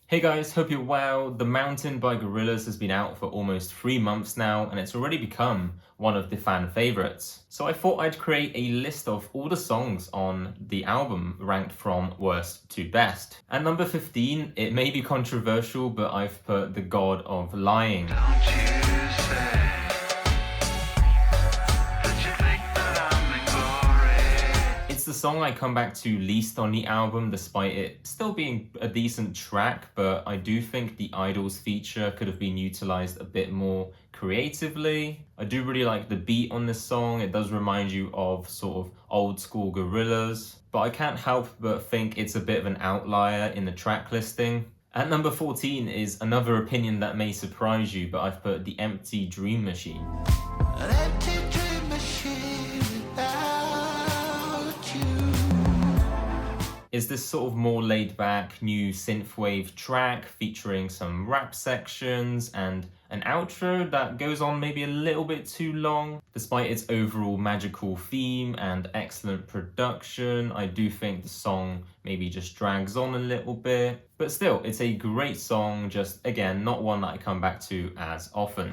Hey guys, hope you're well. The Mountain by Gorillaz has been out for almost 3 months now, and it's already become one of the fan favorites. So I thought I'd create a list of all the songs on the album ranked from worst to best. At number 15, it may be controversial, but I've put The God of Lying. It's the song I come back to least on the album, despite it still being a decent track, but I do think the Idols feature could have been utilized a bit more creatively. I do really like the beat on this song. It does remind you of sort of old school Gorillaz, but I can't help but think it's a bit of an outlier in the track listing. At number 14 is another opinion that may surprise you, but I've put The Empty Dream Machine. An empty dream machine without you. Is this sort of more laid-back new synthwave track featuring some rap sections and an outro that goes on maybe a little bit too long. Despite its overall magical theme and excellent production, I do think the song maybe just drags on a little bit. But still, it's a great song, just again, not one that I come back to as often.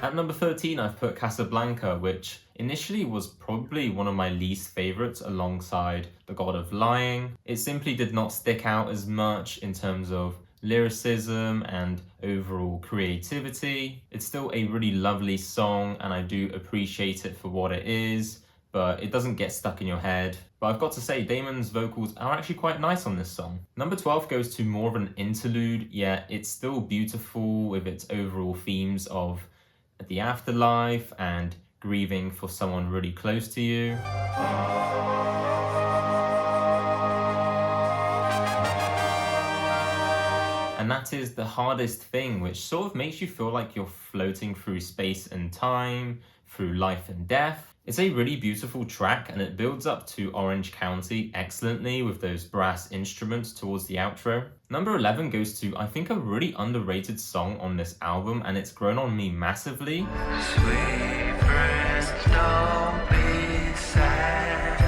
At number 13, I've put Casablanca, which initially was probably one of my least favorites alongside The God of Lying. It simply did not stick out as much in terms of lyricism and overall creativity. It's still a really lovely song, and I do appreciate it for what it is, but it doesn't get stuck in your head. But I've got to say, Damon's vocals are actually quite nice on this song. Number 12 goes to more of an interlude, yet it's still beautiful with its overall themes of the afterlife and grieving for someone really close to you. And that is The Hardest Thing, which sort of makes you feel like you're floating through space and time, through life and death. It's a really beautiful track, and it builds up to Orange County excellently with those brass instruments towards the outro. Number 11 goes to, I think, a really underrated song on this album, and it's grown on me massively. Sweet prince, don't be sad.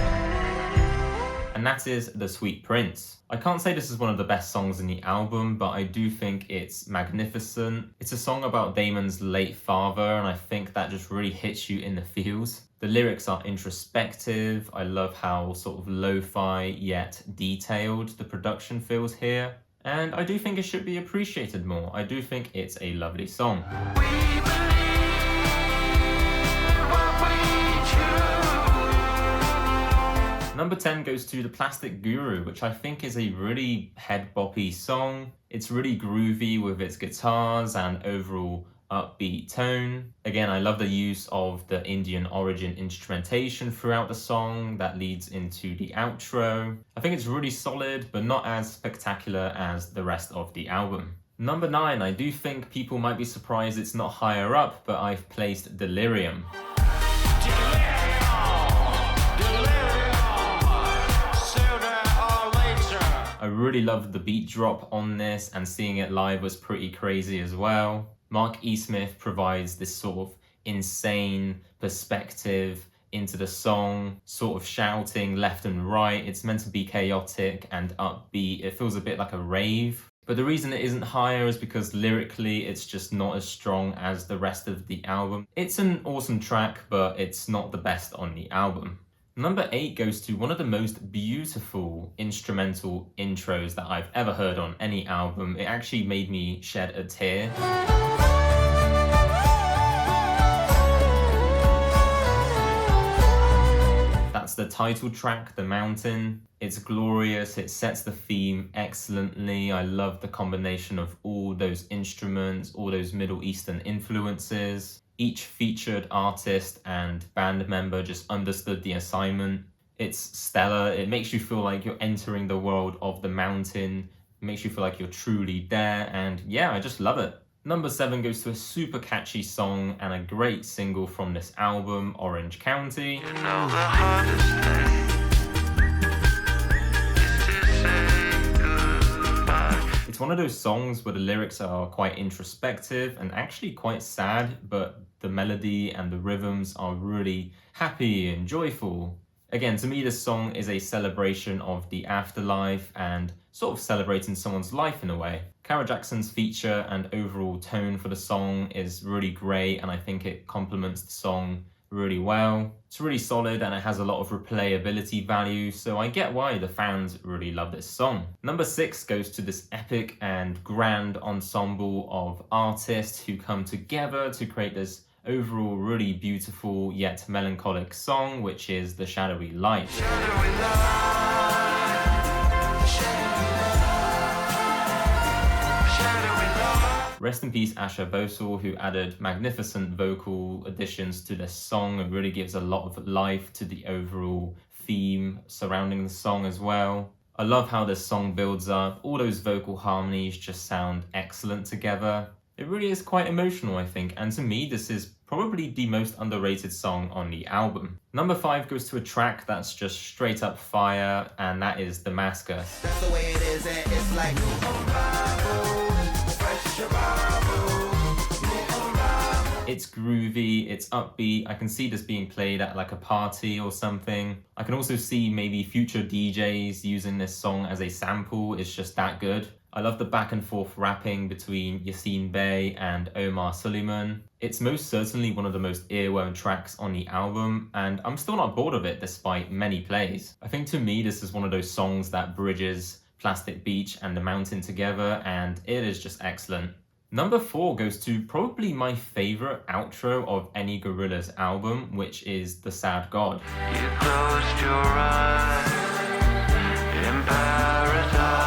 And that is The Sweet Prince. I can't say this is one of the best songs in the album, but I do think it's magnificent. It's a song about Damon's late father, and I think that just really hits you in the feels. The lyrics are introspective. I love how sort of lo-fi yet detailed the production feels here. And I do think it should be appreciated more. I do think it's a lovely song. Number 10 goes to The Plastic Guru, which I think is a really head-boppy song. It's really groovy with its guitars and overall upbeat tone. Again, I love the use of the Indian origin instrumentation throughout the song that leads into the outro. I think it's really solid, but not as spectacular as the rest of the album. Number 9, I do think people might be surprised it's not higher up, but I've placed Delirium. I really loved the beat drop on this, and seeing it live was pretty crazy as well. Mark E. Smith provides this sort of insane perspective into the song, sort of shouting left and right. It's meant to be chaotic and upbeat. It feels a bit like a rave. But the reason it isn't higher is because lyrically it's just not as strong as the rest of the album. It's an awesome track, but it's not the best on the album. Number 8 goes to one of the most beautiful instrumental intros that I've ever heard on any album. It actually made me shed a tear. That's the title track, The Mountain. It's glorious, it sets the theme excellently. I love the combination of all those instruments, all those Middle Eastern influences. Each featured artist and band member just understood the assignment. It's stellar. It makes you feel like you're entering the world of The Mountain. It makes you feel like you're truly there, and yeah, I just love it. Number 7 goes to a super catchy song and a great single from this album, Orange County. You know the hardest thing is to say goodbye. It's one of those songs where the lyrics are quite introspective and actually quite sad, but the melody and the rhythms are really happy and joyful. Again, to me, this song is a celebration of the afterlife and sort of celebrating someone's life in a way. Kara Jackson's feature and overall tone for the song is really great, and I think it complements the song really well. It's really solid and it has a lot of replayability value, so I get why the fans really love this song. Number 6 goes to this epic and grand ensemble of artists who come together to create this overall really beautiful yet melancholic song, which is the Shadowy Light. Shadowy light, shadowy light. Rest in peace Asha Bosal, who added magnificent vocal additions to this song and really gives a lot of life to the overall theme surrounding the song as well. I love how this song builds up. All those vocal harmonies just sound excellent together. It really is quite emotional, I think, and to me this is probably the most underrated song on the album. Number 5 goes to a track that's just straight up fire, and that is Damascus. That's the way it is, and it's like new arrival, fresh arrival, new arrival. It's groovy, it's upbeat. I can see this being played at like a party or something. I can also see maybe future DJs using this song as a sample. It's just that good. I love the back and forth rapping between Yassine Bey and Omar Suleiman. It's most certainly one of the most earworm tracks on the album, and I'm still not bored of it despite many plays. I think to me this is one of those songs that bridges Plastic Beach and The Mountain together, and it is just excellent. Number 4 goes to probably my favorite outro of any Gorillaz album, which is The Sad God. You closed your eyes in paradise.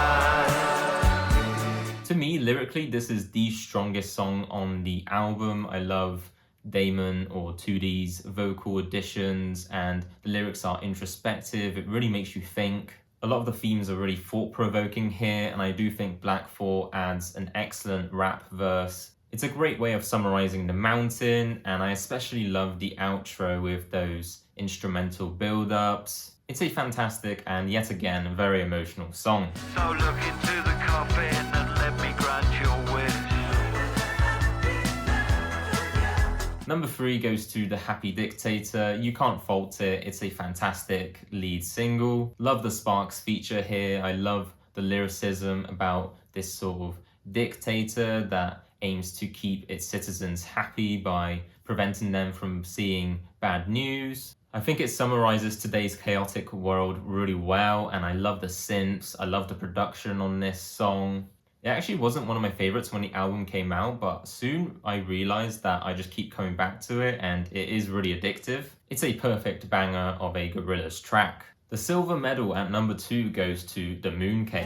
To me, lyrically, this is the strongest song on the album. I love Damon or 2D's vocal additions, and the lyrics are introspective. It really makes you think. A lot of the themes are really thought-provoking here, and I do think Black 4 adds an excellent rap verse. It's a great way of summarizing The Mountain, and I especially love the outro with those instrumental build-ups. It's a fantastic and yet again very emotional song. So look into the coffin and let me grant your wish. Number 3 goes to the Happy Dictator. You can't fault it. It's a fantastic lead single. Love the Sparks feature here. I love the lyricism about this sort of dictator that aims to keep its citizens happy by preventing them from seeing bad news. I think it summarizes today's chaotic world really well, and I love the synths. I love the production on this song. It actually wasn't one of my favorites when the album came out, but soon I realized that I just keep coming back to it, and it is really addictive. It's a perfect banger of a Gorillaz track. The silver medal at number 2 goes to The Moon Cave.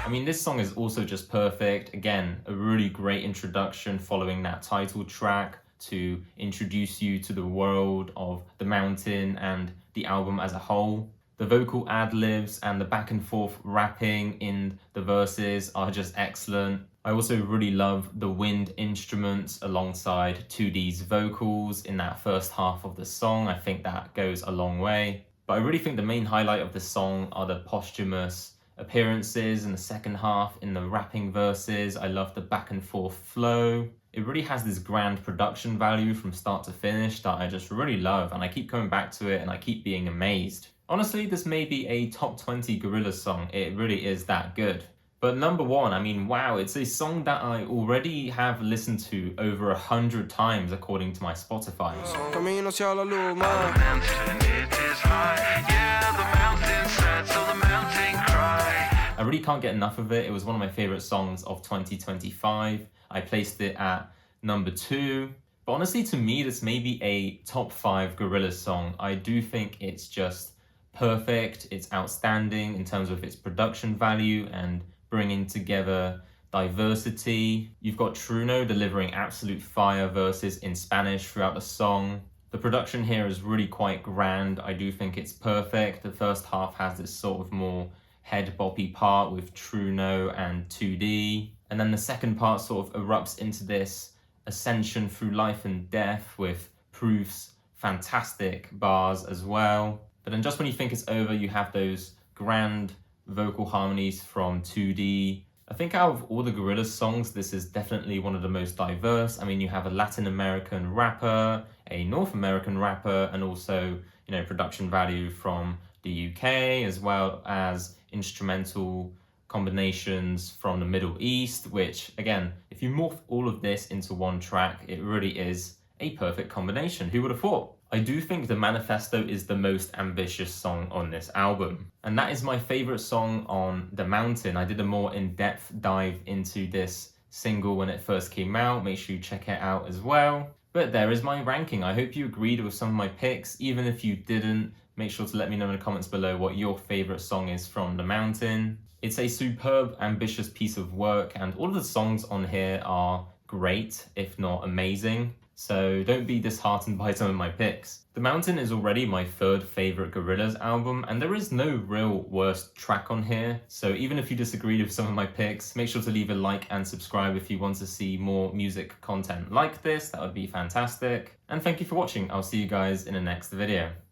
I mean, this song is also just perfect. Again, a really great introduction following that title track to introduce you to the world of The Mountain and the album as a whole. The vocal ad-libs and the back and forth rapping in the verses are just excellent. I also really love the wind instruments alongside 2D's vocals in that first half of the song. I think that goes a long way. But I really think the main highlight of the song are the posthumous appearances in the second half in the rapping verses. I love the back and forth flow. It really has this grand production value from start to finish that I just really love, and I keep coming back to it and I keep being amazed. Honestly, this may be a top 20 Gorillaz song. It really is that good. But number 1, I mean, wow, it's a song that I already have listened to over 100 times according to my Spotify. Camino hacia la luz, man. The mountain, it is high. Yeah, the mountain said, so the mountain cried. I really can't get enough of it. It was one of my favorite songs of 2025. I placed it at number 2. But honestly, to me, this may be a top 5 Gorillaz song. I do think it's just perfect. It's outstanding in terms of its production value and bringing together diversity. You've got Truno delivering absolute fire verses in Spanish throughout the song. The production here is really quite grand. I do think it's perfect. The first half has this sort of more head boppy part with Truno and 2D. And then the second part sort of erupts into this ascension through life and death with Proof's fantastic bars as well. But then just when you think it's over, you have those grand vocal harmonies from 2D I think out of all the Gorillaz songs, this is definitely one of the most diverse. I mean, you have a Latin American rapper, a North American rapper, and also, production value from the UK, as well as instrumental combinations from the Middle East, which, again, if you morph all of this into one track, it really is a perfect combination. Who would have thought? I do think the Manifesto is the most ambitious song on this album. And that is my favorite song on The Mountain. I did a more in-depth dive into this single when it first came out. Make sure you check it out as well. But there is my ranking. I hope you agreed with some of my picks. Even if you didn't, make sure to let me know in the comments below what your favorite song is from The Mountain. It's a superb, ambitious piece of work, and all of the songs on here are great, if not amazing. So don't be disheartened by some of my picks. The Mountain is already my third favorite Gorillaz album, and there is no real worst track on here. So even if you disagreed with some of my picks, make sure to leave a like and subscribe if you want to see more music content like this. That would be fantastic. And thank you for watching. I'll see you guys in the next video.